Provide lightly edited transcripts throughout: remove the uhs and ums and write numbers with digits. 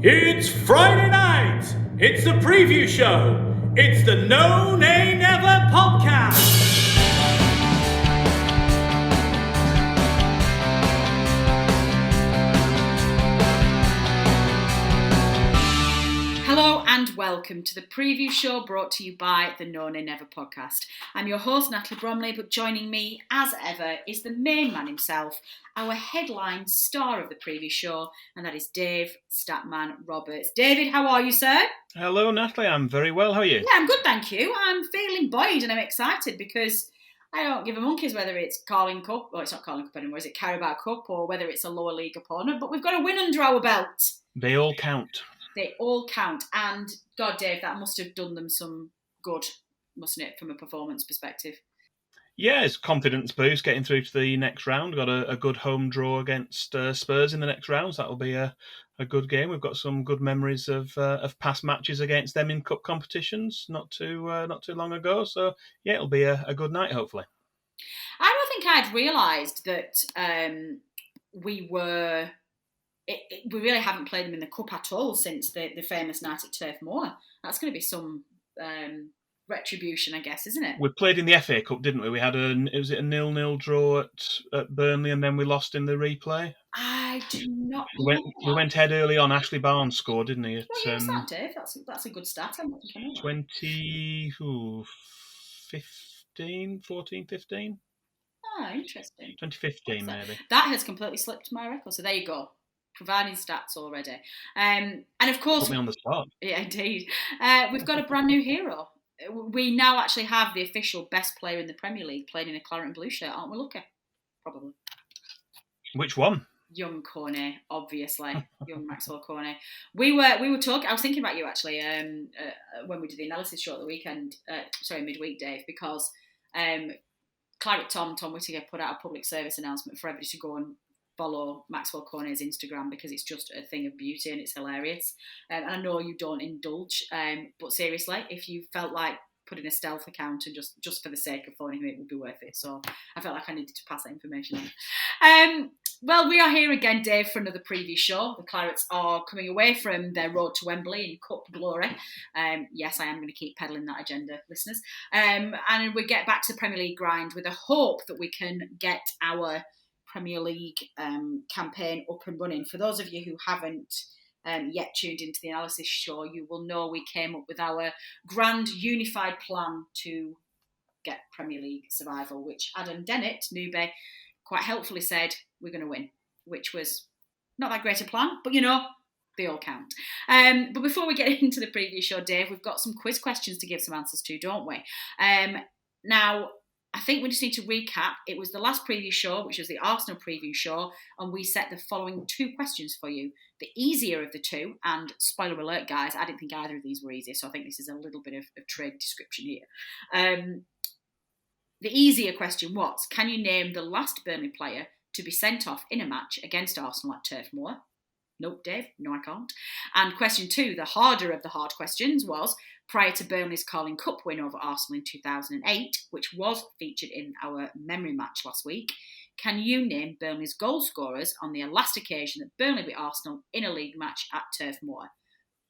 It's Friday night! It's the preview show! It's the No Nay Never podcast! Hello and welcome to the preview show brought to you by the No Nay Never podcast. I'm your host, Natalie Bromley, but joining me, as ever, is the main man himself, our headline star of the preview show, and that is Dave Statman Roberts. David, how are you, sir? Hello, Natalie. I'm very well. How are you? Yeah, I'm good, thank you. I'm feeling buoyed and I'm excited because I don't give a monkeys whether it's Carling Cup, well, it's not Carling Cup anymore, is it Carabao Cup, or whether it's a lower league opponent, but we've got a win under our belt. They all count. They all count. And, God, Dave, that must have done them some good, mustn't it, from a performance perspective? Yeah, it's confidence boost getting through to the next round. Got a good home draw against Spurs in the next round, so that'll be a good game. We've got some good memories of past matches against them in cup competitions not too long ago. So, yeah, it'll be a good night, hopefully. I don't think I'd realised that we really haven't played them in the cup at all since the famous night at Turf Moor. That's going to be some retribution, I guess, isn't it? We played in the FA Cup, didn't we? We had a 0-0 draw at Burnley, and then we lost in the replay. I do not. We went ahead early on. Ashley Barnes scored, didn't he? What year was that, Dave? That's a good stat. 2015. Ah, interesting. 2015, maybe. That has completely slipped my record. So there you go. Providing stats already. And of course... Put me on the spot. Yeah, indeed. We've got a brand new hero. We now actually have the official best player in the Premier League playing in a claret and blue shirt, aren't we, Lucky? Probably. Which one? Young Cornet, obviously. Young Maxwell Cornet. We were talking... I was thinking about you, actually, when we did the analysis show at the weekend. Midweek, Dave, because Claret Tom Whittaker put out a public service announcement for everybody to go and follow Maxwell Cornet's Instagram because it's just a thing of beauty and it's hilarious. And I know you don't indulge, but seriously, if you felt like putting a stealth account and just for the sake of phoning him, it would be worth it. So I felt like I needed to pass that information on. Well, we are here again, Dave, for another preview show. The Clarets are coming away from their road to Wembley in cup glory. Yes, I am going to keep peddling that agenda, listeners. And we get back to the Premier League grind with a hope that we can get our Premier League campaign up and running. For those of you who haven't yet tuned into the analysis show, you will know we came up with our grand unified plan to get Premier League survival, which Adam Dennett, newbie, quite helpfully said we're going to win, which was not that great a plan, but they all count. But before we get into the preview show, Dave, we've got some quiz questions to give some answers to, don't we? Now, I think we just need to recap. It was the last preview show, which was the Arsenal preview show, and we set the following two questions for you. The easier of the two, and spoiler alert, guys, I didn't think either of these were easy, so I think this is a little bit of trade description here. The easier question was, can you name the last Burnley player to be sent off in a match against Arsenal at Turf Moor? Nope, Dave. No, I can't. And question two, the harder of the hard questions, was prior to Burnley's Carling Cup win over Arsenal in 2008, which was featured in our memory match last week. Can you name Burnley's goal scorers on the last occasion that Burnley beat Arsenal in a league match at Turf Moor?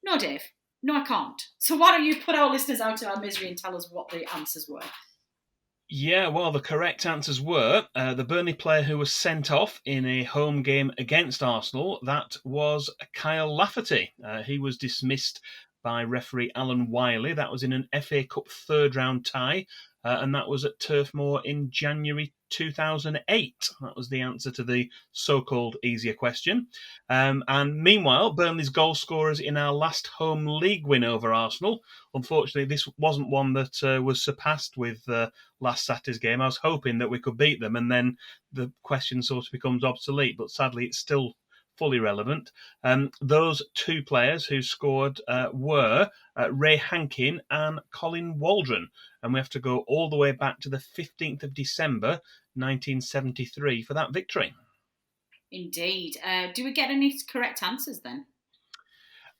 No, Dave. No, I can't. So why don't you put our listeners out of our misery and tell us what the answers were? Yeah, well, the correct answers were the Burnley player who was sent off in a home game against Arsenal. That was Kyle Lafferty. He was dismissed by referee Alan Wiley. That was in an FA Cup third round tie, and that was at Turf Moor in January 2008. That was the answer to the so-called easier question. And meanwhile, Burnley's goal scorers in our last home league win over Arsenal. Unfortunately, this wasn't one that was surpassed with last Saturday's game. I was hoping that we could beat them, and then the question sort of becomes obsolete. But sadly, it's still fully relevant. Those two players who scored were Ray Hankin and Colin Waldron. And we have to go all the way back to the 15th of December, 1973 for that victory. Indeed. Do we get any correct answers then?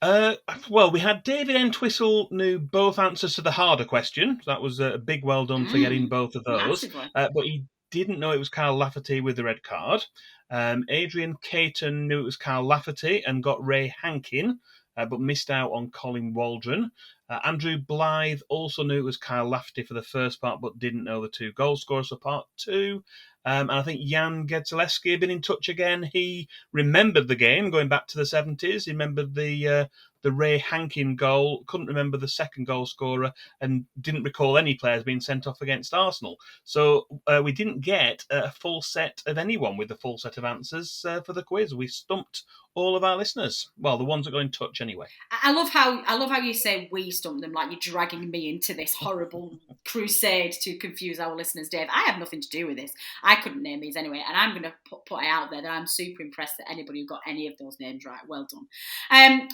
Well, we had David Entwistle knew both answers to the harder question. That was a big well done for getting both of those. But he didn't know it was Kyle Lafferty with the red card. Adrian Caton knew it was Kyle Lafferty and got Ray Hankin. but missed out on Colin Waldron. Andrew Blythe also knew it was Kyle Lafferty for the first part, but didn't know the 2 goal scorers for part 2. And I think Jan Gedzelewski had been in touch again. He remembered the game going back to the 70s. He remembered the Ray Hankin goal, couldn't remember the second goal scorer, and didn't recall any players being sent off against Arsenal. So we didn't get a full set of anyone with the full set of answers for the quiz. We stumped all of our listeners. Well, the ones that got in touch anyway. I love how you say we stumped them, like you're dragging me into this horrible crusade to confuse our listeners, Dave. I have nothing to do with this. I couldn't name these anyway, and I'm going to put it out there that I'm super impressed that anybody who got any of those names right. Well done.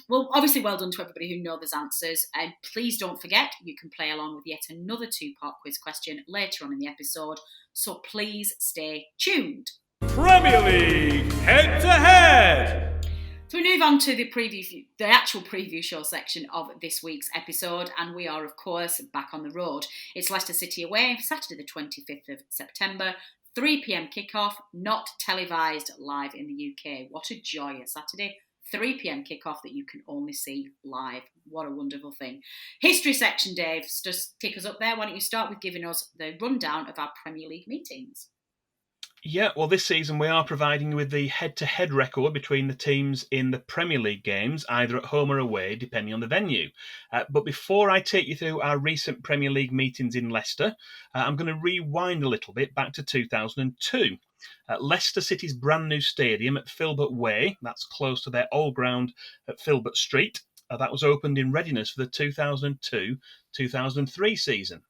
Well, obviously, well done to everybody who know those answers. And please don't forget, you can play along with yet another 2-part quiz question later on in the episode. So please stay tuned. Premier League head to head. So we move on to the actual preview show section of this week's episode, and we are, of course, back on the road. It's Leicester City away, Saturday the 25th of September, 3 p.m. kickoff, not televised live in the UK. What a joy, a Saturday 3 p.m. kickoff that you can only see live. What a wonderful thing. History section, Dave, just take us up there. Why don't you start with giving us the rundown of our Premier League meetings? Yeah, well, this season we are providing you with the head-to-head record between the teams in the Premier League games, either at home or away, depending on the venue. But before I take you through our recent Premier League meetings in Leicester, I'm going to rewind a little bit back to 2002. Leicester City's brand new stadium at Filbert Way, that's close to their old ground at Filbert Street, that was opened in readiness for the 2002-2003 season.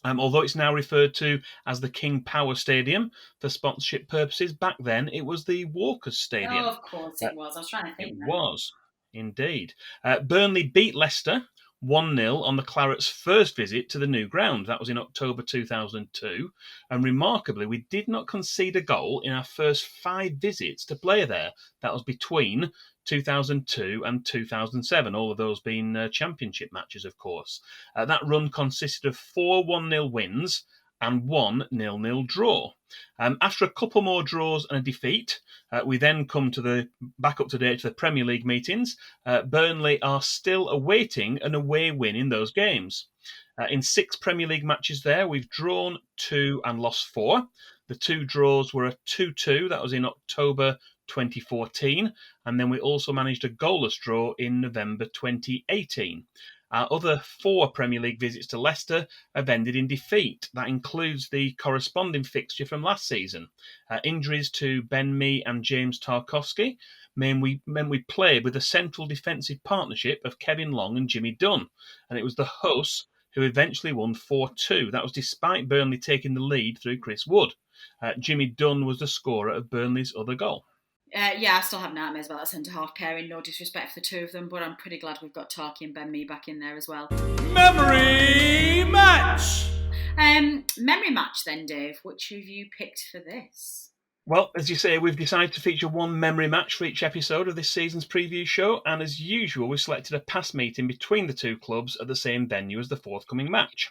Although it's now referred to as the King Power Stadium for sponsorship purposes, back then it was the Walkers Stadium. Oh, of course it was. I was trying to think. It was, indeed. Burnley beat Leicester 1-0 on the Clarets' first visit to the new ground. That was in October 2002. And remarkably, we did not concede a goal in our first 5 visits to play there. That was between 2002 and 2007, all of those being championship matches, of course. That run consisted of 4 1-0 wins and 1 0-0 draw. After a couple more draws and a defeat, we then come to back up to date to the Premier League meetings. Burnley are still awaiting an away win in those games. In 6 Premier League matches there, we've drawn 2 and lost 4. The 2 draws were a 2-2, that was in October 2014, and then we also managed a goalless draw in November 2018. Our other 4 Premier League visits to Leicester have ended in defeat. That includes the corresponding fixture from last season. Injuries to Ben Mee and James Tarkowski meant we played with a central defensive partnership of Kevin Long and Jimmy Dunn, and it was the hosts who eventually won 4-2. That was despite Burnley taking the lead through Chris Wood. Jimmy Dunn was the scorer of Burnley's other goal. Yeah, I still have nightmares about that centre-half pairing. No disrespect for the 2 of them, but I'm pretty glad we've got Tarky and Ben Mee back in there as well. Memory match! Memory match then, Dave. Which have you picked for this? Well, as you say, we've decided to feature one memory match for each episode of this season's preview show, and as usual, we've selected a past meeting between the 2 clubs at the same venue as the forthcoming match.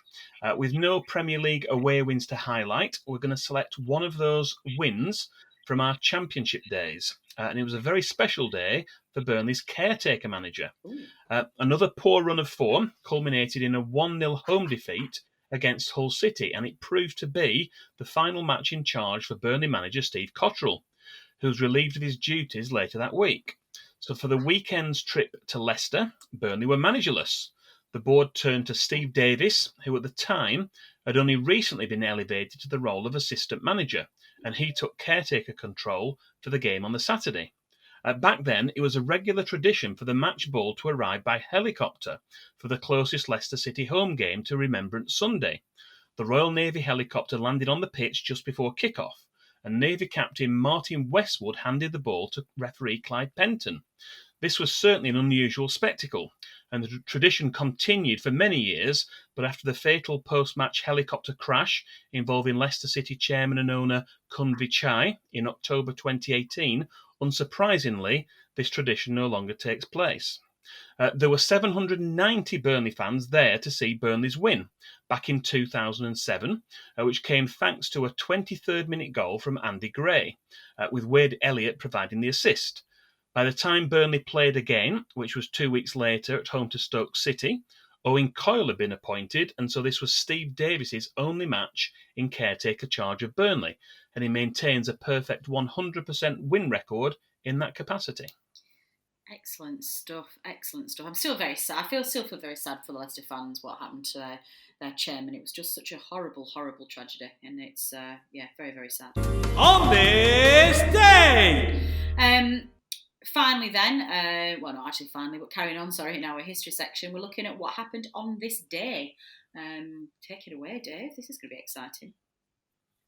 With no Premier League away wins to highlight, we're going to select one of those wins from our championship days. And it was a very special day for Burnley's caretaker manager. Another poor run of form culminated in a 1-0 home defeat against Hull City, and it proved to be the final match in charge for Burnley manager Steve Cotterill, who was relieved of his duties later that week. So for the weekend's trip to Leicester, Burnley were managerless. The board turned to Steve Davis, who at the time had only recently been elevated to the role of assistant manager, and he took caretaker control for the game on the Saturday. Back then, it was a regular tradition for the match ball to arrive by helicopter for the closest Leicester City home game to Remembrance Sunday. The Royal Navy helicopter landed on the pitch just before kick-off, and Navy captain Martin Westwood handed the ball to referee Clyde Penton. This was certainly an unusual spectacle, and the tradition continued for many years, but after the fatal post-match helicopter crash involving Leicester City chairman and owner Kun Vichai in October 2018, unsurprisingly, this tradition no longer takes place. There were 790 Burnley fans there to see Burnley's win back in 2007, which came thanks to a 23rd minute goal from Andy Gray, with Wade Elliott providing the assist. By the time Burnley played again, which was 2 weeks later at home to Stoke City, Owen Coyle had been appointed, and so this was Steve Davis's only match in caretaker charge of Burnley, and he maintains a perfect 100% win record in that capacity. Excellent stuff. I'm still very sad. Still feel very sad for the Leicester fans. What happened to their chairman? It was just such a horrible tragedy, and it's very, very sad. On this day. Finally, then, but carrying on. Sorry, in our history section, we're looking at what happened on this day. Take it away, Dave. This is going to be exciting.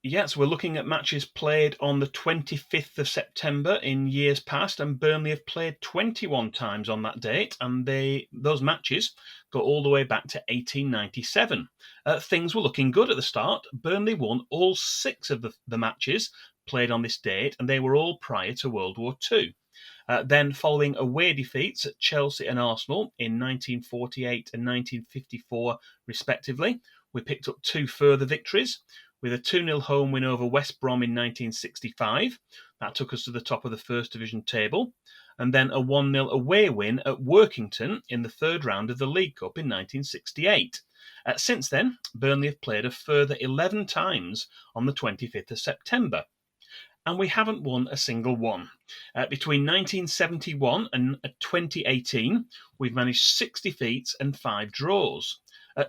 Yes, we're looking at matches played on the 25th of September in years past, and Burnley have played 21 times on that date, and those matches go all the way back to 1897. Things were looking good at the start. Burnley won all 6 of the matches played on this date, and they were all prior to World War II. Then, following away defeats at Chelsea and Arsenal in 1948 and 1954, respectively, we picked up 2 further victories, with a 2-0 home win over West Brom in 1965. That took us to the top of the First Division table. And then a 1-0 away win at Workington in the 3rd round of the League Cup in 1968. Since then, Burnley have played a further 11 times on the 25th of September. And we haven't won a single one. Between 1971 and 2018, we've managed 6 defeats and 5 draws.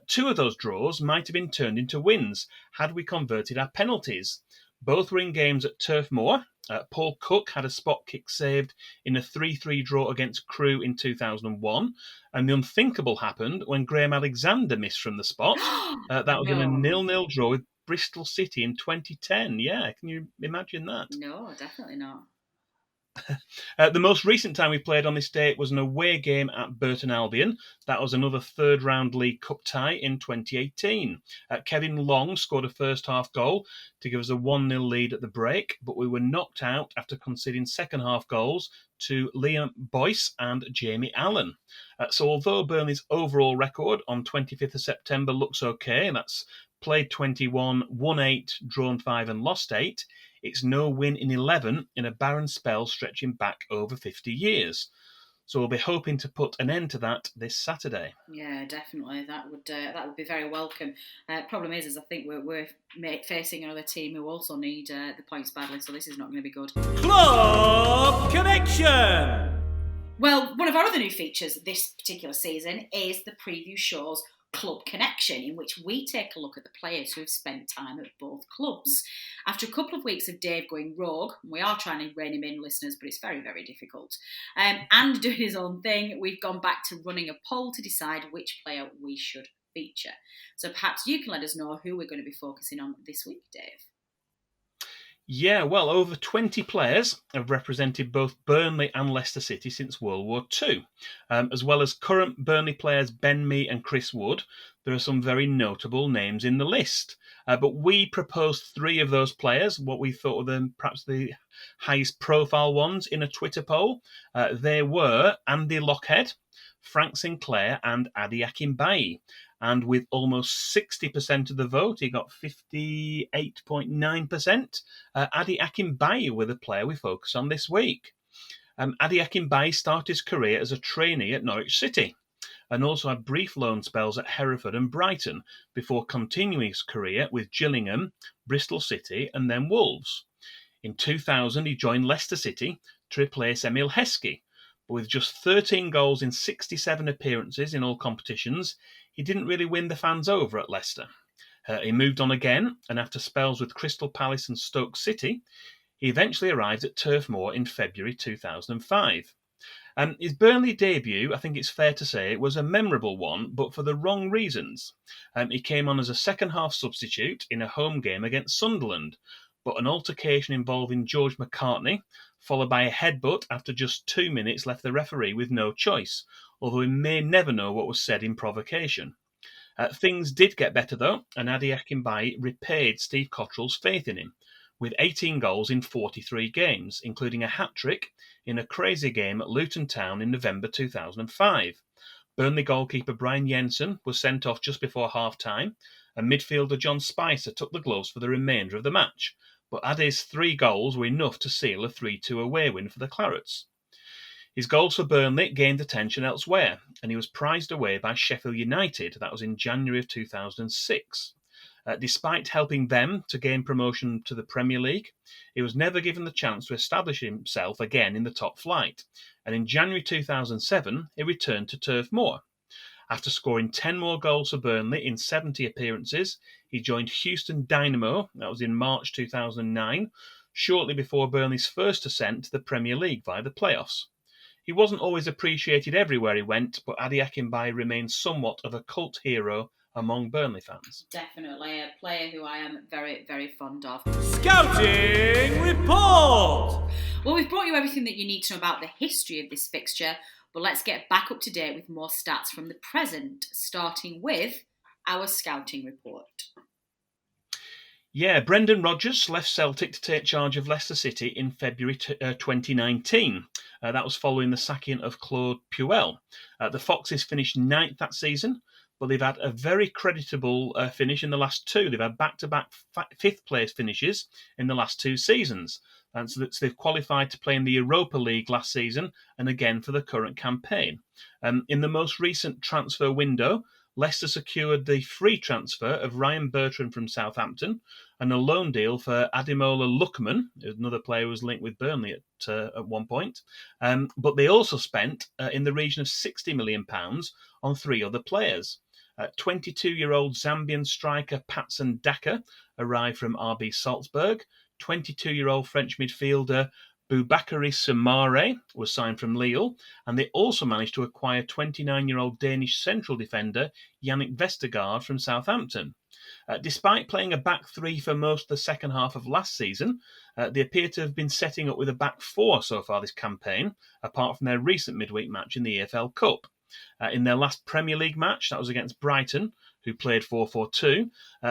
2 of those draws might have been turned into wins had we converted our penalties. Both were in games at Turf Moor. Paul Cook had a spot kick saved in a 3-3 draw against Crewe in 2001. And the unthinkable happened when Graham Alexander missed from the spot. That was in a 0-0 draw with Bristol City in 2010. Yeah, can you imagine that? No, definitely not. The most recent time we played on this date was an away game at Burton Albion. That was another 3rd round League Cup tie in 2018. Kevin Long scored a first half goal to give us a 1-0 lead at the break, but we were knocked out after conceding second half goals to Liam Boyce and Jamie Allen. So although Burnley's overall record on 25th of September looks okay, that's played 21, won 8, drawn 5 and lost 8, it's no win in 11 in a barren spell stretching back over 50 years. So we'll be hoping to put an end to that this Saturday. Yeah, definitely. That would be very welcome. Problem is I think we're facing another team who also need the points badly, so this is not going to be good. Club Connection! Well, one of our other new features this particular season is the preview show's Club Connection, in which we take a look at the players who have spent time at both clubs. After a couple of weeks of Dave going rogue, we are trying to rein him in, listeners, but it's very, very difficult, and doing his own thing, we've gone back to running a poll to decide which player we should feature. So perhaps you can let us know who we're going to be focusing on this week, Dave. Yeah, well, over 20 players have represented both Burnley and Leicester City since World War II. As well as current Burnley players Ben Mee and Chris Wood, there are some very notable names in the list. But we proposed 3 of those players, what we thought were perhaps the highest profile ones, in a Twitter poll. They were Andy Lockhead, Frank Sinclair and Adi Akinbaye. And with almost 60% of the vote, he got 58.9%. Adi Akinbaye were the player we focus on this week. Adi Akinbaye started his career as a trainee at Norwich City and also had brief loan spells at Hereford and Brighton before continuing his career with Gillingham, Bristol City and then Wolves. In 2000, he joined Leicester City to replace Emil Heskey, but with just 13 goals in 67 appearances in all competitions, he didn't really win the fans over at Leicester. He moved on again, and after spells with Crystal Palace and Stoke City, he eventually arrived at Turf Moor in February 2005. His Burnley debut, I think it's fair to say, was a memorable one, but for the wrong reasons. He came on as a second-half substitute in a home game against Sunderland, but an altercation involving George McCartney, followed by a headbutt after just 2 minutes, left the referee with no choice, although we may never know what was said in provocation. Things did get better, though, and Adi Akinbaye repaid Steve Cottrell's faith in him, with 18 goals in 43 games, including a hat-trick in a crazy game at Luton Town in November 2005. Burnley goalkeeper Brian Jensen was sent off just before half-time, and midfielder John Spicer took the gloves for the remainder of the match, but Adi's 3 goals were enough to seal a 3-2 away win for the Clarets. His goals for Burnley gained attention elsewhere, and he was prized away by Sheffield United. That was in January of 2006. Despite helping them to gain promotion to the Premier League, he was never given the chance to establish himself again in the top flight. And in January 2007, he returned to Turf Moor. After scoring 10 more goals for Burnley in 70 appearances, he joined Houston Dynamo, that was in March 2009, shortly before Burnley's first ascent to the Premier League via the playoffs. He wasn't always appreciated everywhere he went, but Adi Akinbaye remains somewhat of a cult hero among Burnley fans. Definitely a player who I am very, very fond of. Scouting report! Well, we've brought you everything that you need to know about the history of this fixture, but let's get back up to date with more stats from the present, starting with our scouting report. Yeah, Brendan Rodgers left Celtic to take charge of Leicester City in February 2019. That was following the sacking of Claude Puel. The Foxes finished 9th that season, but they've had a very creditable finish in the last two. They've had back-to-back 5th place finishes in the last 2 seasons. And so they've qualified to play in the Europa League last season and again for the current campaign. In the most recent transfer window, Leicester secured the free transfer of Ryan Bertrand from Southampton and a loan deal for Ademola Lookman, another player who was linked with Burnley at one point. But they also spent in the region of £60 million on 3 other players. 22-year-old Zambian striker Patson Daka arrived from RB Salzburg. 22-year-old French midfielder Boubakary Soumaré was signed from Lille, and they also managed to acquire 29-year-old Danish central defender Yannick Vestergaard from Southampton. Despite playing a back 3 for most of the second half of last season, they appear to have been setting up with a back 4 so far this campaign, apart from their recent midweek match in the EFL Cup. In their last Premier League match, that was against Brighton, who played 4-4-2,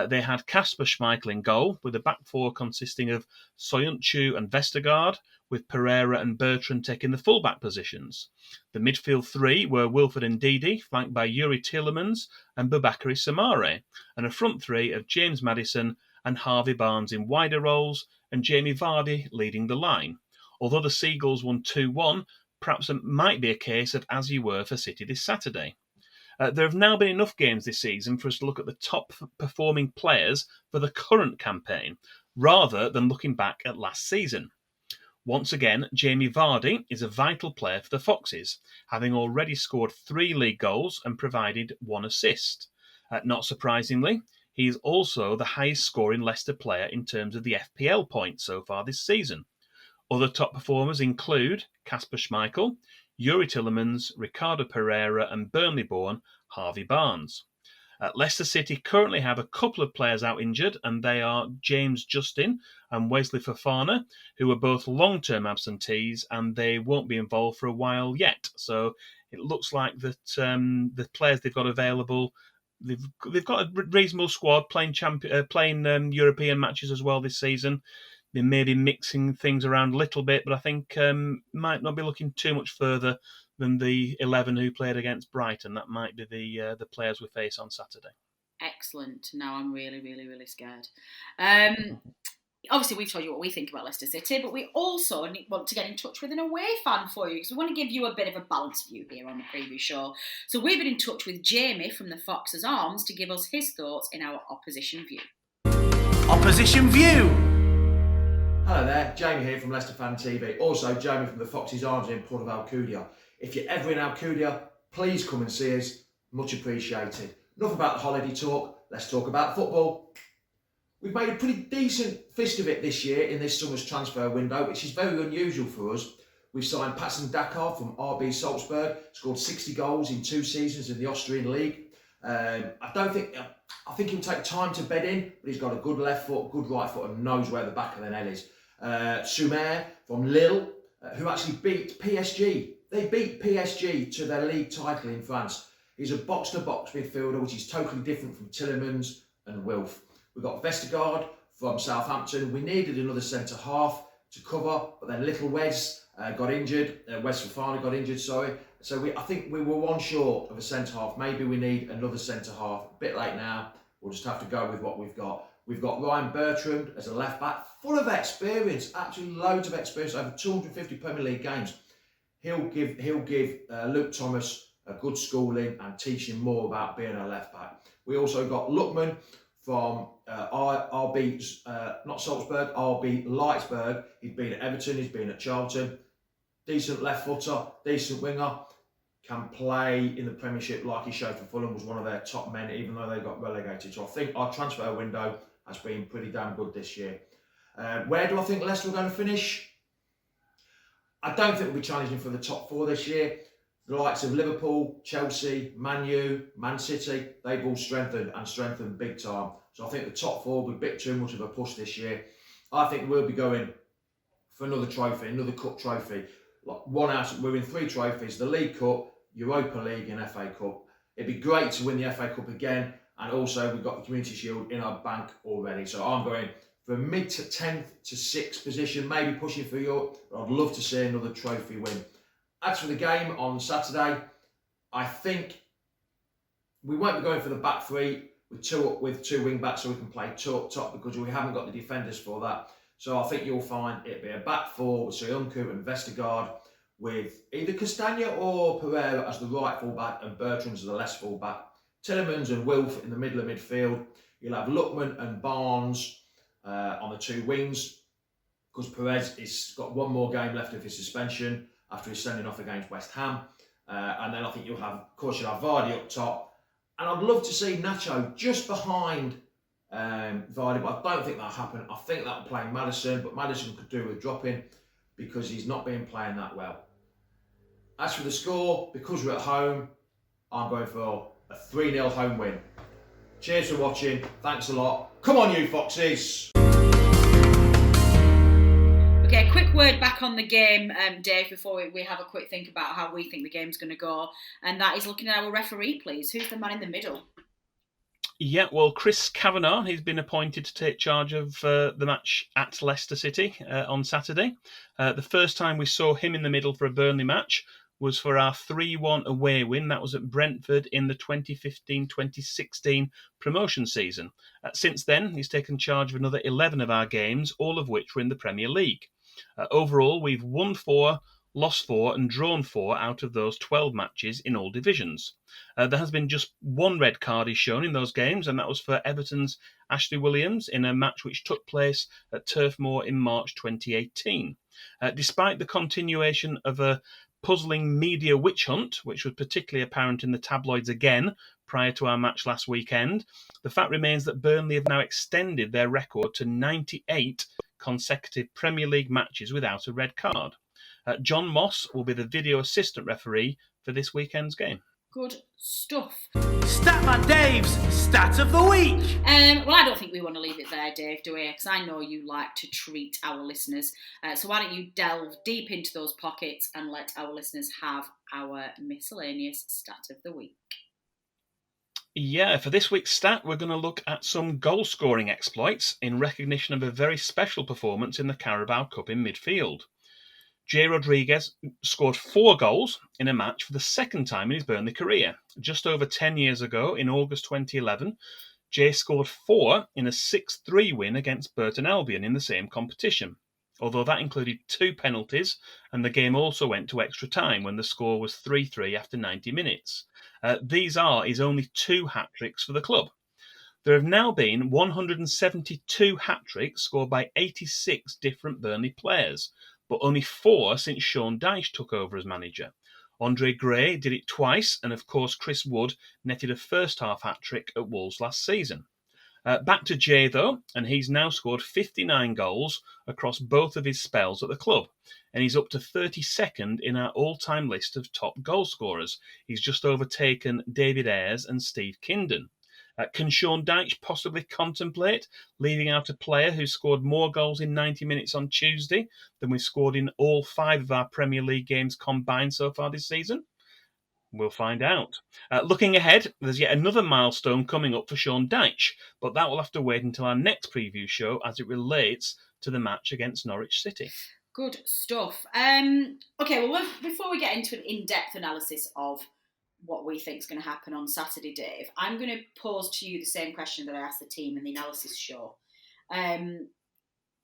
they had Kasper Schmeichel in goal, with a back 4 consisting of Soyuncu and Vestergaard, with Pereira and Bertrand taking the full-back positions. The midfield 3 were Wilfred Ndidi, flanked by Yuri Tielemans and Boubakary Soumaré, and a front 3 of James Maddison and Harvey Barnes in wider roles, and Jamie Vardy leading the line. Although the Seagulls won 2-1, perhaps it might be a case of as you were for City this Saturday. There have now been enough games this season for us to look at the top performing players for the current campaign, rather than looking back at last season. Once again, Jamie Vardy is a vital player for the Foxes, having already scored 3 league goals and provided 1 assist. Not surprisingly, he is also the highest scoring Leicester player in terms of the FPL points so far this season. Other top performers include Kasper Schmeichel, Yuri Tielemans, Ricardo Pereira and Burnley-born Harvey Barnes. Leicester City currently have a couple of players out injured, and they are James Justin and Wesley Fofana, who are both long-term absentees, and they won't be involved for a while yet. So it looks like that the players they've got available, they've got a reasonable squad playing European matches as well this season. They may be mixing things around a little bit, but I think might not be looking too much further than the 11 who played against Brighton. That might be the players we face on Saturday. Excellent. Now I'm really, really, really scared. Obviously, we've told you what we think about Leicester City, but we also want to get in touch with an away fan for you, because we want to give you a bit of a balanced view here on the preview show. So we've been in touch with Jamie from the Foxes Arms to give us his thoughts in our opposition view. Opposition view! Hello there, Jamie here from Leicester Fan TV. Also, Jamie from the Foxes Arms in Port of Alcudia. If you're ever in Alcudia, please come and see us. Much appreciated. Enough about the holiday talk, let's talk about football. We've made a pretty decent fist of it this year in this summer's transfer window, which is very unusual for us. We've signed Patson Daka from RB Salzburg, scored 60 goals in 2 seasons in the Austrian League. I think he'll take time to bed in, but he's got a good left foot, good right foot, and knows where the back of the net is. Soumaré from Lille, who actually beat PSG. They beat PSG to their league title in France. He's a box-to-box midfielder, which is totally different from Tielemans and Wilf. We've got Vestergaard from Southampton. We needed another centre-half to cover, but then little Wes got injured. Wes Fofana got injured, sorry. So I think we were one short of a centre-half. Maybe we need another centre-half. A bit late now. We'll just have to go with what we've got. We've got Ryan Bertrand as a left-back, full of experience, absolutely loads of experience, over 250 Premier League games. he'll give Luke Thomas a good schooling and teach him more about being a left back. We also got Luckman from RB, not Salzburg, RB Leicester. He's been at Everton, he's been at Charlton. Decent left footer, decent winger. Can play in the Premiership like he showed for Fulham, was one of their top men, even though they got relegated. So I think our transfer window has been pretty damn good this year. Where do I think Leicester are going to finish? I don't think we'll be challenging for the top 4 this year. The likes of Liverpool, Chelsea, Man U, Man City, they've all strengthened big time. So I think the top 4 will be a bit too much of a push this year. I think we'll be going for another trophy, another cup trophy. We're in 3 trophies: the League Cup, Europa League and FA Cup. It'd be great to win the FA Cup again, and also we've got the Community Shield in our bank already. So I'm going for mid to 10th to 6th position, maybe pushing for Europe, but I'd love to see another trophy win. As for the game on Saturday, I think we won't be going for the back 3 with two wing backs, so we can play 2 up top, because we haven't got the defenders for that. So I think you'll find it'll be a back 4 with Soyuncu and Vestergaard, with either Castagna or Pereira as the right fullback and Bertrand as the left fullback. Tielemans and Wilf in the middle of midfield. You'll have Lookman and Barnes on the 2 wings, because Perez has got 1 more game left of his suspension after his sending off against West Ham. And then I think you'll have Vardy up top. And I'd love to see Nacho just behind Vardy, but I don't think that'll happen. I think that'll play Maddison, but Maddison could do with dropping because he's not been playing that well. As for the score, because we're at home, I'm going for a 3-0 home win. Cheers for watching. Thanks a lot. Come on, you Foxes. Okay, quick word back on the game, Dave, before we have a quick think about how we think the game's going to go. And that is looking at our referee, please. Who's the man in the middle? Yeah, well, Chris Kavanagh, he's been appointed to take charge of the match at Leicester City on Saturday. The first time we saw him in the middle for a Burnley match was for our 3-1 away win. That was at Brentford in the 2015-2016 promotion season. Since then, he's taken charge of another 11 of our games, all of which were in the Premier League. Overall, we've won 4, lost 4 and drawn 4 out of those 12 matches in all divisions. There has been just 1 red card is shown in those games, and that was for Everton's Ashley Williams in a match which took place at Turf Moor in March 2018. Despite the continuation of a puzzling media witch hunt, which was particularly apparent in the tabloids again prior to our match last weekend, the fact remains that Burnley have now extended their record to 98 consecutive Premier League matches without a red card. John Moss will be the video assistant referee for this weekend's game. Good stuff. Statman Dave's Stat of the Week. Well, I don't think we want to leave it there, Dave, do we? Because I know you like to treat our listeners. So why don't you delve deep into those pockets and let our listeners have our miscellaneous Stat of the Week. Yeah, for this week's stat, we're going to look at some goal-scoring exploits in recognition of a very special performance in the Carabao Cup in midfield. Jay Rodriguez scored 4 goals in a match for the second time in his Burnley career. Just over 10 years ago, in August 2011, Jay scored 4 in a 6-3 win against Burton Albion in the same competition, although that included 2 penalties, and the game also went to extra time when the score was 3-3 after 90 minutes. These are his only 2 hat-tricks for the club. There have now been 172 hat-tricks scored by 86 different Burnley players, but only 4 since Sean Dyche took over as manager. Andre Gray did it twice, and of course Chris Wood netted a first-half hat-trick at Wolves last season. Back to Jay, though, and he's now scored 59 goals across both of his spells at the club, and he's up to 32nd in our all-time list of top goal scorers. He's just overtaken David Ayres and Steve Kindon. Can Sean Dyche possibly contemplate leaving out a player who scored more goals in 90 minutes on Tuesday than we've scored in all 5 of our Premier League games combined so far this season? We'll find out. Looking ahead, there's yet another milestone coming up for Sean Dyche, but that will have to wait until our next preview show as it relates to the match against Norwich City. Good stuff. Okay, well, before we get into an in-depth analysis of what we think is going to happen on Saturday, Dave, I'm going to pose to you the same question that I asked the team in the analysis show.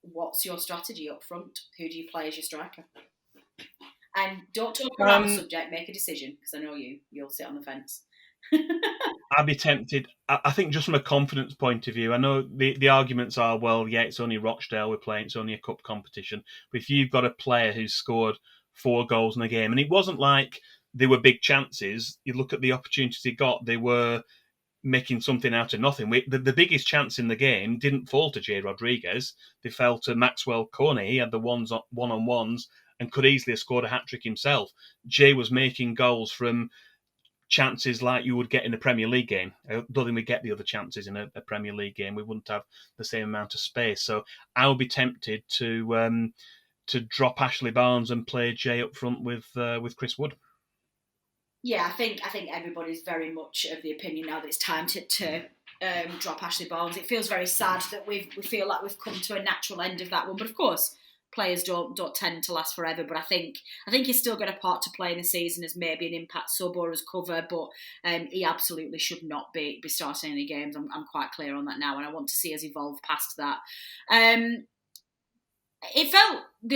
What's your strategy up front? Who do you play as your striker? And don't talk around the subject, make a decision, because I know you'll sit on the fence. I'd be tempted. I think just from a confidence point of view, I know the arguments are, well, yeah, it's only Rochdale we're playing, it's only a cup competition. But if you've got a player who's scored 4 goals in a game, and it wasn't like they were big chances, you look at the opportunities he got, they were making something out of nothing. The biggest chance in the game didn't fall to Jay Rodriguez. They fell to Maxwell Corney. He had the one-on-ones and could easily have scored a hat-trick himself. Jay was making goals from chances like you would get in a Premier League game. I don't think we get the other chances in a Premier League game. We wouldn't have the same amount of space. So I would be tempted to drop Ashley Barnes and play Jay up front with Chris Wood. Yeah, I think everybody's very much of the opinion now that it's time to drop Ashley Barnes. It feels very sad that we feel like we've come to a natural end of that one, but of course players don't tend to last forever. But I think he's still got a part to play in the season as maybe an impact sub or as cover, but he absolutely should not be starting any games. I'm quite clear on that now, and I want to see us evolve past that. The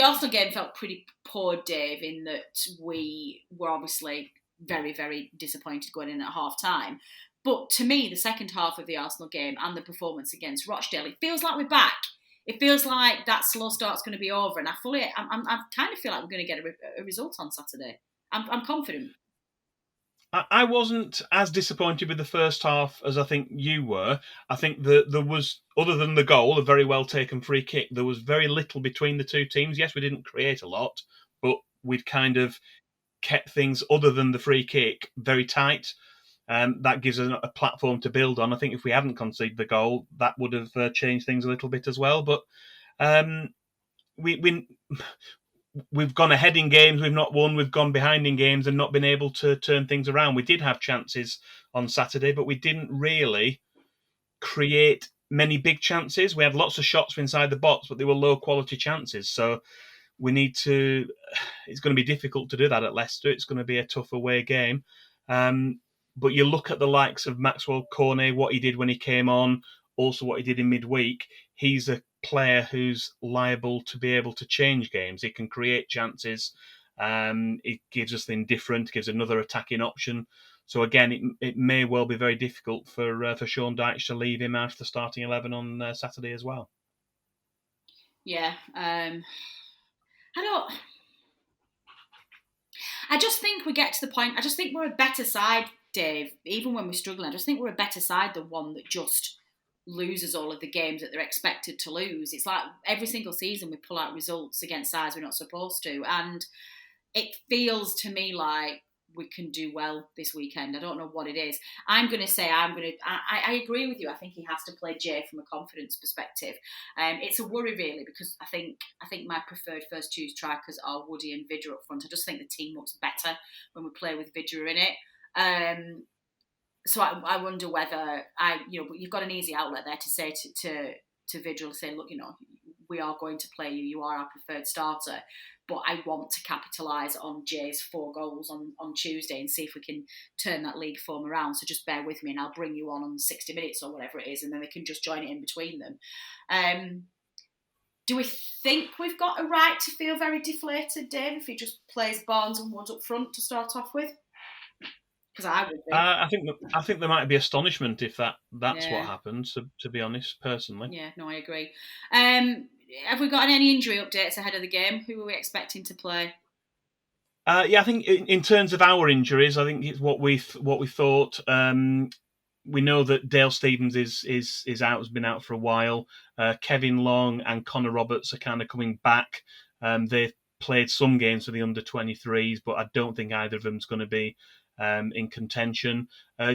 Arsenal game felt pretty poor, Dave, in that we were obviously very, very disappointed going in at half-time. But to me, the second half of the Arsenal game and the performance against Rochdale, it feels like we're back. It feels like that slow start's going to be over, and I kind of feel like we're going to get a result on Saturday. I'm confident. I wasn't as disappointed with the first half as I think you were. I think that there was, other than the goal, a very well taken free kick, there was very little between the two teams. Yes, we didn't create a lot, but we'd kind of kept things, other than the free kick, very tight. That gives us a platform to build on. I think if we hadn't conceded the goal, that would have changed things a little bit as well. But we've gone ahead in games, we've not won, we've gone behind in games and not been able to turn things around. We did have chances on Saturday, but we didn't really create many big chances. We had lots of shots from inside the box, but they were low quality chances. So it's going to be difficult to do that at Leicester. It's going to be a tough away game. But you look at the likes of Maxwell Cornet, what he did when he came on, also what he did in midweek. He's a player who's liable to be able to change games. He can create chances. It gives us something different, gives another attacking option. So again, it may well be very difficult for Sean Dyche to leave him out of the starting 11 on Saturday as well. Yeah, I just think we get to the point. I just think we're a better side, Dave. Even when we're struggling, I just think we're a better side than one that just loses all of the games that they're expected to lose. It's like every single season we pull out results against sides we're not supposed to, and it feels to me like we can do well this weekend. I don't know what it is. I agree with you. I think he has to play Jay from a confidence perspective. It's a worry really, because I think my preferred first two strikers are Woody and Vidra up front. I just think the team looks better when we play with Vidra in it. So I wonder whether but you've got an easy outlet there to say to Vidra, say, look, we are going to play you. You are our preferred starter. But I want to capitalise on Jay's 4 goals on Tuesday and see if we can turn that league form around. So just bear with me and I'll bring you on 60 minutes or whatever it is, and then they can just join it in between them. Do we think we've got a right to feel very deflated, Dave, if he just plays Barnes and Wood up front to start off with? Because I would think. I think there might be astonishment if that's what happens, to be honest, personally. Yeah, no, I agree. Have we got any injury updates ahead of the game? Who are we expecting to play? I think in terms of our injuries, I think it's what we thought. We know that Dale Stevens is out, has been out for a while. Kevin Long and Connor Roberts are kind of coming back. They've played some games for the under-23s, but I don't think either of them's going to be in contention.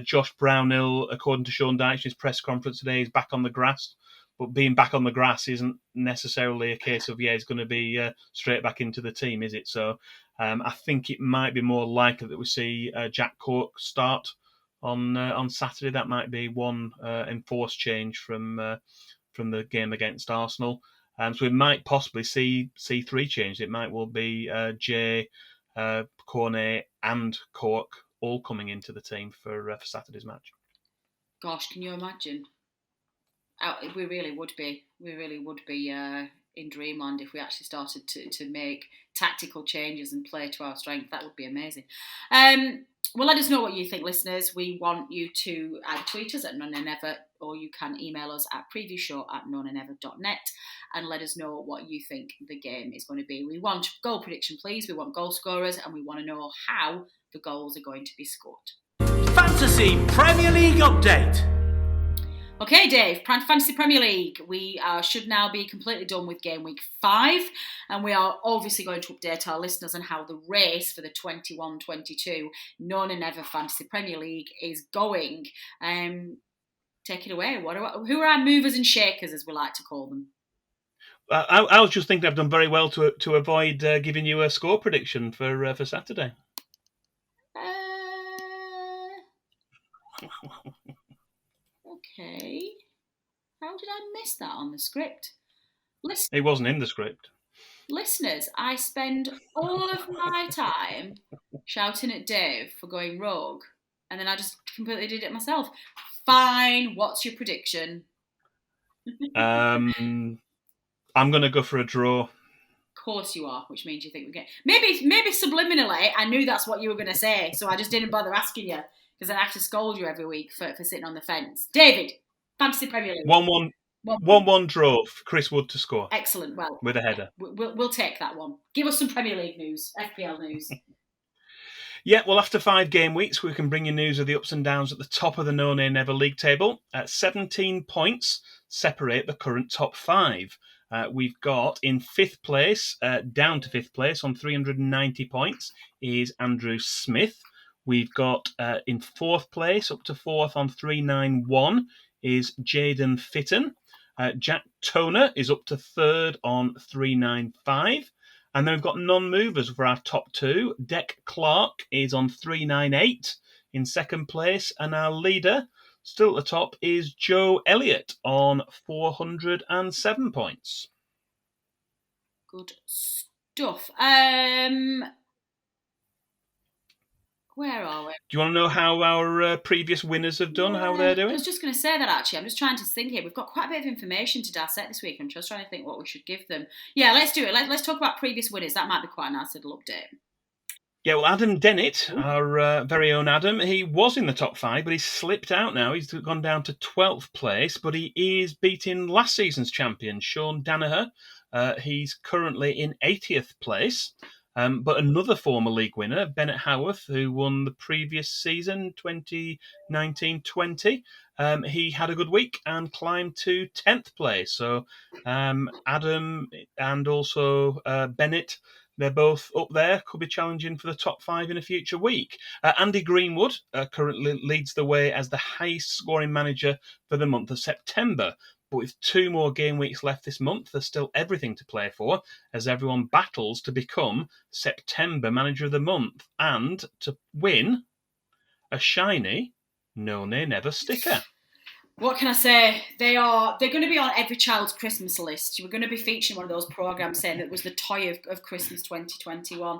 Josh Brownhill, according to Sean Dyche, his press conference today, is back on the grass. But being back on the grass isn't necessarily a case of, he's going to be straight back into the team, is it? So I think it might be more likely that we see Jack Cork start on Saturday. That might be one enforced change from the game against Arsenal. So we might possibly see 3 changes. It might well be Jay, Cornet and Cork all coming into the team for Saturday's match. Gosh, can you imagine? We really would be in Dreamland if we actually started to make tactical changes and play to our strength. That would be amazing. Well, let us know what you think, listeners. We want you to either tweet us at nonenever, or you can email us at previewshow@nonenever.net and let us know what you think the game is going to be. We want goal prediction, please. We want goal scorers, and we want to know how the goals are going to be scored. Fantasy Premier League update. Okay, Dave, Fantasy Premier League. We should now be completely done with game week 5, and we are obviously going to update our listeners on how the race for the 21-22 None and Never Fantasy Premier League is going. Take it away. Who are our movers and shakers, as we like to call them? I was just thinking I've done very well to avoid giving you a score prediction for Saturday. Okay. How did I miss that on the script? It wasn't in the script. Listeners, I spend all of my time shouting at Dave for going rogue, and then I just completely did it myself. Fine, what's your prediction? I'm going to go for a draw. Of course you are, which means you think we get... Maybe subliminally, I knew that's what you were going to say, so I just didn't bother asking you, because I'd have to scold you every week for sitting on the fence. David, Fantasy Premier League. 1-1 draw. Chris Wood to score. Excellent. Well, with a header. We'll take that one. Give us some Premier League news, FPL news. Yeah, well, after 5 game weeks, we can bring you news of the ups and downs at the top of the No Nay Never League table. 17 points separate the current top 5. We've got in 5th place, down to 5th place on 390 points, is Andrew Smith. We've got in 4th place, up to 4th on 391, is Jaden Fitton. Jack Toner is up to 3rd on 395. And then we've got non-movers for our top 2. Deck Clark is on 398 in 2nd place. And our leader, still at the top, is Joe Elliott on 407 points. Good stuff. Where are we? Do you want to know how our previous winners have done, how they're doing? I was just going to say that, actually. I'm just trying to think here. We've got quite a bit of information to dissect this week. I'm just trying to think what we should give them. Yeah, let's do it. Let's talk about previous winners. That might be quite a nice little update. Yeah, well, Adam Dennett, our very own Adam, he was in the top 5, but he's slipped out now. He's gone down to 12th place, but he is beating last season's champion, Sean Danaher. He's currently in 80th place. But another former league winner, Bennett Howarth, who won the previous season, 2019-20, he had a good week and climbed to 10th place. So Adam and also Bennett, they're both up there, could be challenging for the top 5 in a future week. Andy Greenwood currently leads the way as the highest scoring manager for the month of September. But with 2 more game weeks left this month, there's still everything to play for as everyone battles to become September Manager of the Month and to win a shiny No Nay Never sticker. What can I say? They're going to be on every child's Christmas list. We're going to be featuring one of those programmes saying that it was the toy of Christmas 2021.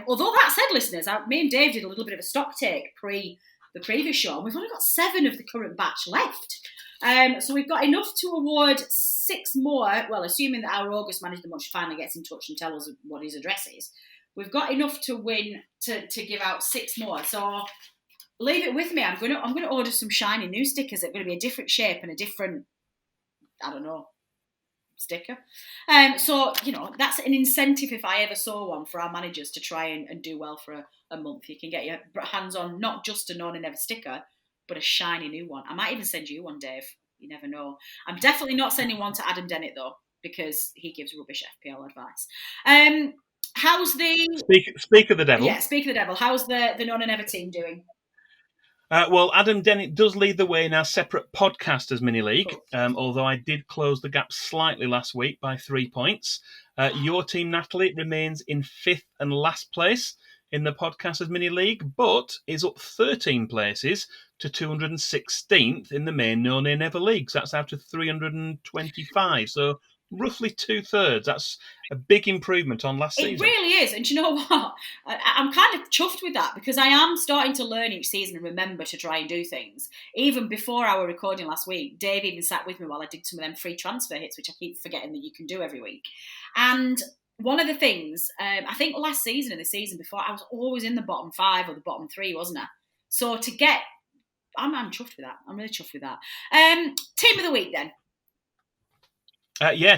Although that said, listeners, me and Dave did a little bit of a stock take pre the previous show, and we've only got 7 of the current batch left. So we've got enough to award 6 more. Well, assuming that our August Manager of the Month finally gets in touch and tells us what his address is, we've got enough to win to give out 6 more. So leave it with me. I'm going to order some shiny new stickers that are going to be a different shape and a different, I don't know, sticker. So that's an incentive if I ever saw one for our managers to try and do well for a month. You can get your hands on not just a No Nay Never sticker, but a shiny new one. I might even send you one, Dave. You never know. I'm definitely not sending one to Adam Dennett, though, because he gives rubbish FPL advice. How's the... Speak of the devil. Yeah, speak of the devil. How's the No Nay Never team doing? Well, Adam Dennett does lead the way in our separate podcasters mini league, although I did close the gap slightly last week by 3 points. Your team, Natalie, remains in 5th and last place in the podcasters mini league, but is up 13 places to 216th in the main No Nay Never league. So that's out of 325. So roughly 2/3. That's a big improvement on last season. It really is. And do you know what? I'm kind of chuffed with that because I am starting to learn each season and remember to try and do things. Even before our recording last week, Dave even sat with me while I did some of them free transfer hits, which I keep forgetting that you can do every week. And one of the things, I think last season and the season before, I was always in the bottom 5 or the bottom 3, wasn't I? So to get... I'm chuffed with that. I'm really chuffed with that. Team of the week then.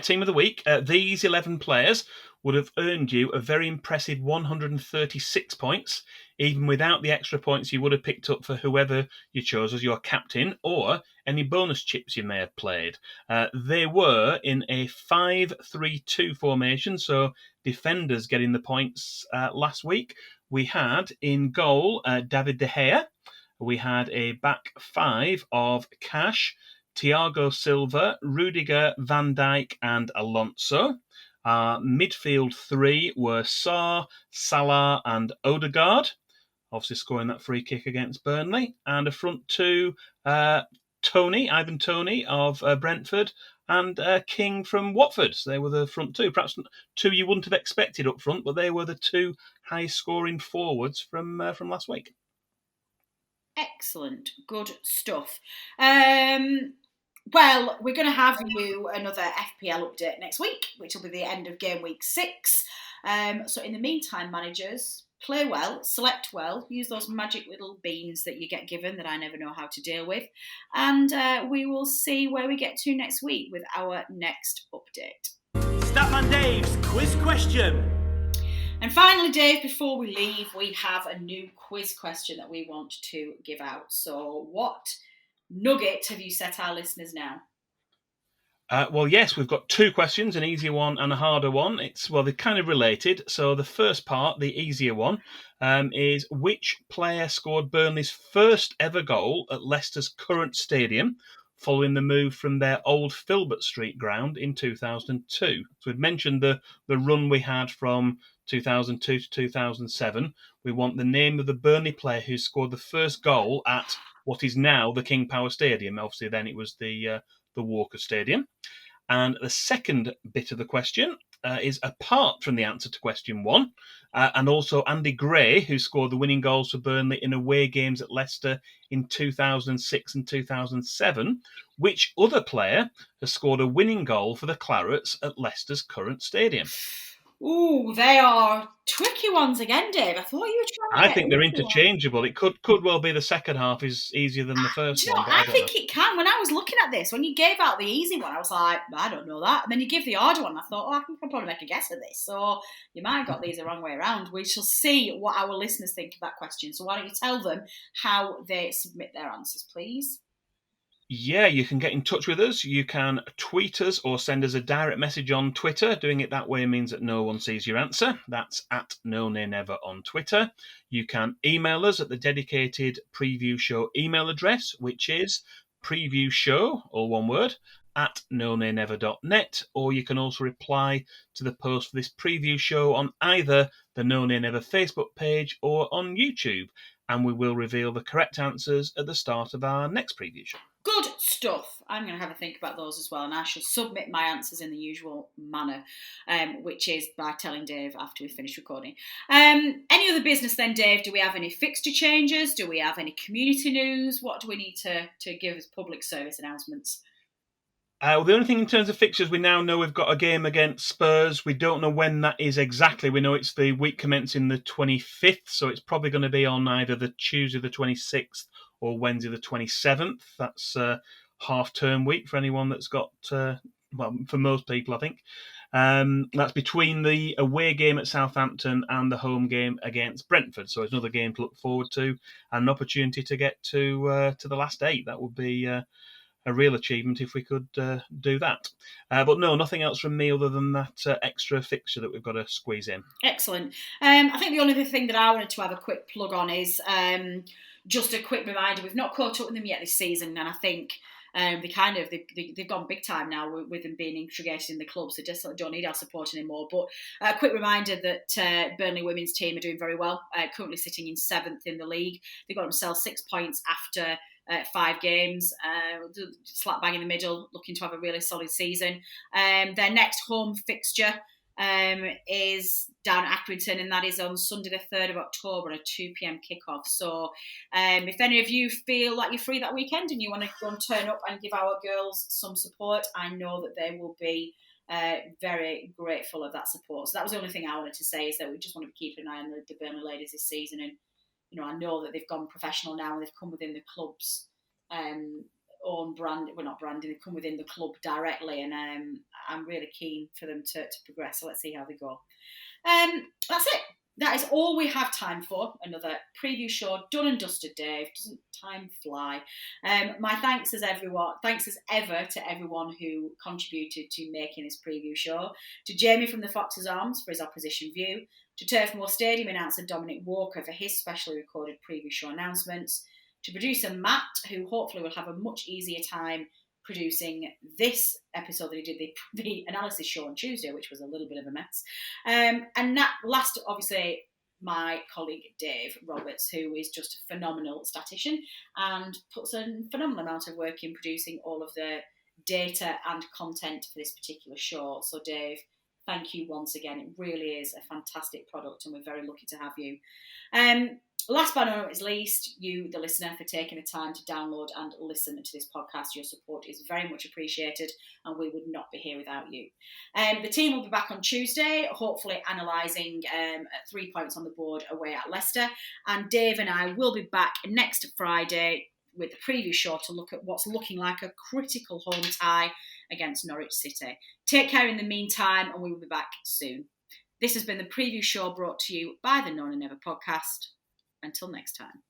Team of the week. These 11 players would have earned you a very impressive 136 points, even without the extra points you would have picked up for whoever you chose as your captain or any bonus chips you may have played. They were in a 5-3-2 formation, so defenders getting the points last week. We had in goal David De Gea. We had a back 5 of Cash, Thiago Silva, Rudiger, Van Dijk and Alonso. Midfield 3 were Sarr, Salah and Odegaard, obviously scoring that free kick against Burnley. And a front 2, Ivan Toney of Brentford and King from Watford. So they were the front 2. Perhaps 2 you wouldn't have expected up front, but they were the 2 high-scoring forwards from last week. Excellent. Good stuff. Well, we're going to have you another FPL update next week, which will be the end of game week 6. So in the meantime, managers, play well, select well, use those magic little beans that you get given that I never know how to deal with. And we will see where we get to next week with our next update. Statman Dave's quiz question. And finally, Dave, before we leave, we have a new quiz question that we want to give out. So what nugget have you set our listeners now? Well, yes, we've got 2 questions, an easier one and a harder one. They're kind of related. So the first part, the easier one, is which player scored Burnley's first ever goal at Leicester's current stadium following the move from their old Filbert Street ground in 2002. So we've mentioned the run we had from 2002 to 2007. We want the name of the Burnley player who scored the first goal at what is now the King Power Stadium. Obviously, then it was the Walker Stadium. And the second bit of the question is apart from the answer to question 1, and also Andy Gray, who scored the winning goals for Burnley in away games at Leicester in 2006 and 2007, which other player has scored a winning goal for the Clarets at Leicester's current stadium? Ooh, they are tricky ones again, Dave. I thought you were trying to I think they're interchangeable. It could well be the second half is easier than the first one. I think it can. When I was looking at this, when you gave out the easy one, I was like, I don't know that. And then you give the harder one, I thought, I can probably make a guess at this. So you might have got these the wrong way around. We shall see what our listeners think of that question. So why don't you tell them how they submit their answers, please? Yeah, you can get in touch with us. You can tweet us or send us a direct message on Twitter. Doing it that way means that no one sees your answer. That's at No Nay Never on Twitter. You can email us at the dedicated preview show email address, which is previewshow, all one word, at nonaynever.net, or you can also reply to the post for this preview show on either the No Nay Never Facebook page or on YouTube, and we will reveal the correct answers at the start of our next preview show. Good stuff. I'm going to have a think about those as well, and I shall submit my answers in the usual manner, which is by telling Dave after we finish recording. Any other business then, Dave? Do we have any fixture changes? Do we have any community news? What do we need to give as public service announcements? The only thing in terms of fixtures, we now know we've got a game against Spurs. We don't know when that is exactly. We know it's the week commencing the 25th, so it's probably going to be on either the Tuesday the 26th or Wednesday the 27th. That's half-term week for anyone that's got, for most people, I think. That's between the away game at Southampton and the home game against Brentford. So it's another game to look forward to and an opportunity to get to the last 8. That would be a real achievement if we could do that. But no, nothing else from me other than that extra fixture that we've got to squeeze in. Excellent. I think the only other thing that I wanted to have a quick plug on is just a quick reminder. We've not caught up with them yet this season, and I think They've gone big time now with them being integrated in the club, so just don't need our support anymore. But a quick reminder that Burnley Women's team are doing very well, currently sitting in 7th in the league. They've got themselves 6 points after 5 games, slap bang in the middle, looking to have a really solid season. Their next home fixture is down at Accrington, and that is on Sunday the 3rd of October on a 2 p.m. kickoff. So if any of you feel like you're free that weekend and you want to go and turn up and give our girls some support, I know that they will be very grateful of that support. So that was the only thing I wanted to say, is that we just want to be keeping an eye on the Burnley ladies this season. And I know that they've gone professional now and they've come within the club's own brand. Well, not branding, they've come within the club directly, and I'm really keen for them to progress. So let's see how they go. That's it. That is all we have time for. Another preview show done and dusted, Dave. Doesn't time fly? My thanks as ever to everyone who contributed to making this preview show. To Jamie from the Foxes Arms for his opposition view. To Turf Moor Stadium announcer Dominic Walker for his specially recorded preview show announcements. To producer Matt, who hopefully will have a much easier time producing this episode that he did the analysis show on Tuesday, which was a little bit of a mess. And last, obviously, my colleague Dave Roberts, who is just a phenomenal statistician and puts a phenomenal amount of work in producing all of the data and content for this particular show. So Dave, thank you once again. It really is a fantastic product and we're very lucky to have you. Last but not least, you, the listener, for taking the time to download and listen to this podcast. Your support is very much appreciated and we would not be here without you. The team will be back on Tuesday, hopefully analysing 3 points on the board away at Leicester. And Dave and I will be back next Friday with the preview show to look at what's looking like a critical home tie against Norwich City. Take care in the meantime and we will be back soon. This has been the preview show brought to you by the Known and Never podcast. Until next time.